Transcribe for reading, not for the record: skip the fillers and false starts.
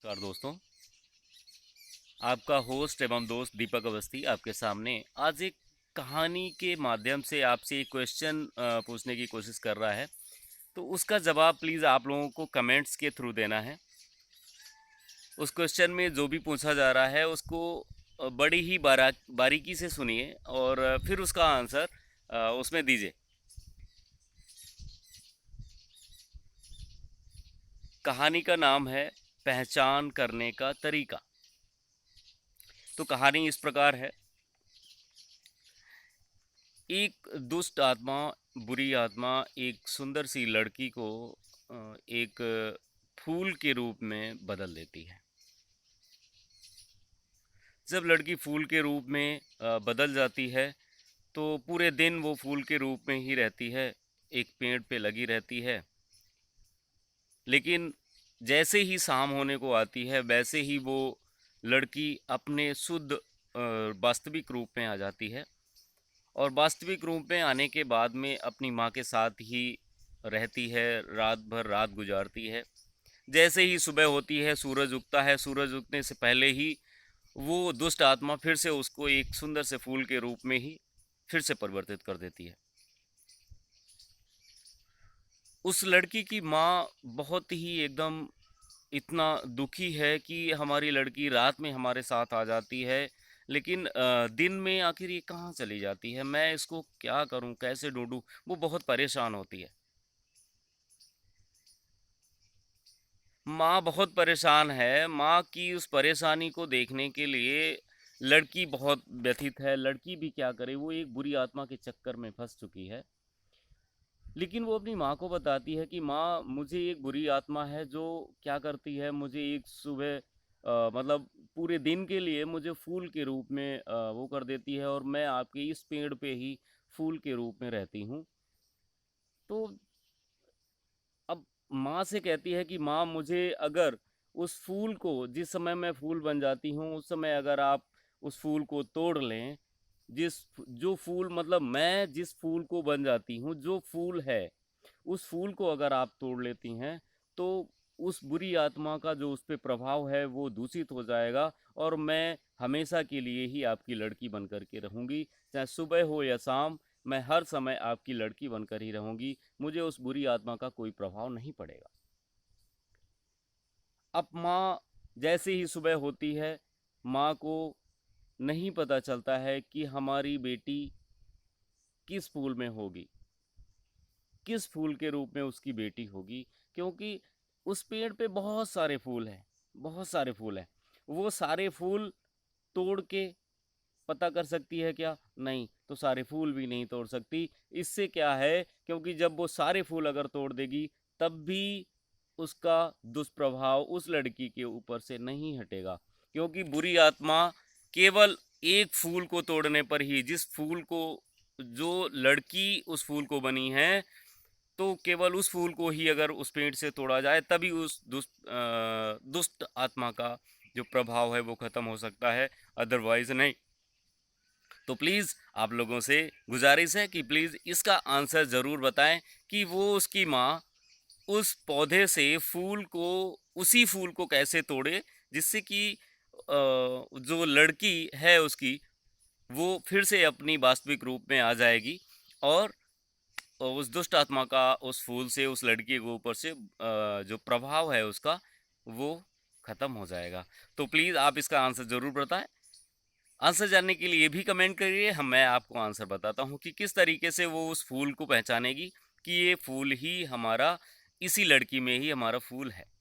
नमस्कार दोस्तों। आपका होस्ट एवं दोस्त दीपक अवस्थी आपके सामने आज एक कहानी के माध्यम से आपसे एक क्वेश्चन पूछने की कोशिश कर रहा है। तो उसका जवाब प्लीज़ आप लोगों को कमेंट्स के थ्रू देना है। उस क्वेश्चन में जो भी पूछा जा रहा है उसको बड़ी ही बारीकी से सुनिए और फिर उसका आंसर उसमें दीजिए। कहानी का नाम है पहचान करने का तरीका। तो कहानी इस प्रकार है। एक दुष्ट आत्मा, बुरी आत्मा एक सुंदर सी लड़की को एक फूल के रूप में बदल देती है। जब लड़की फूल के रूप में बदल जाती है तो पूरे दिन वो फूल के रूप में ही रहती है, एक पेड़ पे लगी रहती है। लेकिन जैसे ही शाम होने को आती है वैसे ही वो लड़की अपने शुद्ध वास्तविक रूप में आ जाती है और वास्तविक रूप में आने के बाद में अपनी माँ के साथ ही रहती है, रात भर रात गुजारती है। जैसे ही सुबह होती है, सूरज उगता है, सूरज उगने से पहले ही वो दुष्ट आत्मा फिर से उसको एक सुंदर से फूल के रूप में ही फिर से परिवर्तित कर देती है। उस लड़की की माँ बहुत ही एकदम इतना दुखी है कि हमारी लड़की रात में हमारे साथ आ जाती है, लेकिन दिन में आखिर ये कहाँ चली जाती है, मैं इसको क्या करूँ, कैसे ढूंढूं। वो बहुत परेशान होती है। माँ बहुत परेशान है। माँ की उस परेशानी को देखने के लिए लड़की बहुत व्यथित है। लड़की भी क्या करे, वो एक बुरी आत्मा के चक्कर में फंस चुकी है। लेकिन वो अपनी माँ को बताती है कि माँ, मुझे एक बुरी आत्मा है जो क्या करती है, मुझे एक सुबह मतलब पूरे दिन के लिए मुझे फूल के रूप में वो कर देती है और मैं आपके इस पेड़ पे ही फूल के रूप में रहती हूँ। तो अब माँ से कहती है कि माँ, मुझे अगर उस फूल को, जिस समय मैं फूल बन जाती हूँ उस समय अगर आप उस फूल को तोड़ लें, जो फूल मतलब मैं जिस फूल को बन जाती हूँ, जो फूल है उस फूल को अगर आप तोड़ लेती हैं तो उस बुरी आत्मा का जो उस पे प्रभाव है वो दूषित हो जाएगा और मैं हमेशा के लिए ही आपकी लड़की बन कर के रहूँगी। चाहे सुबह हो या शाम, मैं हर समय आपकी लड़की बनकर ही रहूँगी। मुझे उस बुरी आत्मा का कोई प्रभाव नहीं पड़ेगा। अब माँ जैसे ही सुबह होती है, माँ को नहीं पता चलता है कि हमारी बेटी किस फूल में होगी, किस फूल के रूप में उसकी बेटी होगी। क्योंकि उस पेड़ पे बहुत सारे फूल हैं, बहुत सारे फूल हैं। वो सारे फूल तोड़ के पता कर सकती है क्या? नहीं, तो सारे फूल भी नहीं तोड़ सकती। इससे क्या है, क्योंकि जब वो सारे फूल अगर तोड़ देगी तब भी उसका दुष्प्रभाव उस लड़की के ऊपर से नहीं हटेगा। क्योंकि बुरी आत्मा केवल एक फूल को तोड़ने पर ही, जिस फूल को, जो लड़की उस फूल को बनी है, तो केवल उस फूल को ही अगर उस पेड़ से तोड़ा जाए तभी उस दुष्ट आत्मा का जो प्रभाव है वो खत्म हो सकता है, अदरवाइज नहीं। तो प्लीज़ आप लोगों से गुजारिश है कि प्लीज़ इसका आंसर ज़रूर बताएं कि वो उसकी माँ उस पौधे से फूल को, उसी फूल को कैसे तोड़े जिससे कि जो लड़की है उसकी, वो फिर से अपनी वास्तविक रूप में आ जाएगी और उस दुष्ट आत्मा का उस फूल से उस लड़की के ऊपर से जो प्रभाव है उसका, वो ख़त्म हो जाएगा। तो प्लीज़ आप इसका आंसर ज़रूर बताएं। आंसर जानने के लिए भी कमेंट करिए, मैं आपको आंसर बताता हूँ कि किस तरीके से वो उस फूल को पहचानेगी कि ये फूल ही हमारा, इसी लड़की में ही हमारा फूल है।